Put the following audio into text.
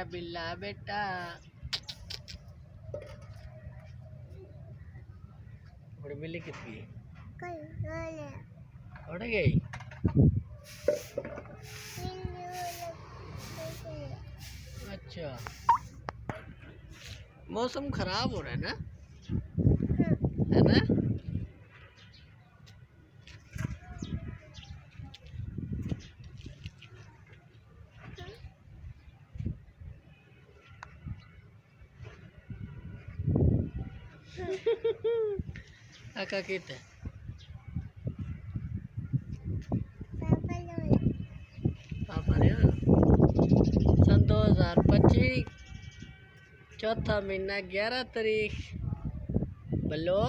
मेरा बिल्ला बेटा। बड़ी बिल्ली कितनी उड़ गई। अच्छा, मौसम खराब हो रहा है ना, है ना? Akak kita. पापा ने सन 2025 चौथा महीना 11 तारीख। बल्लो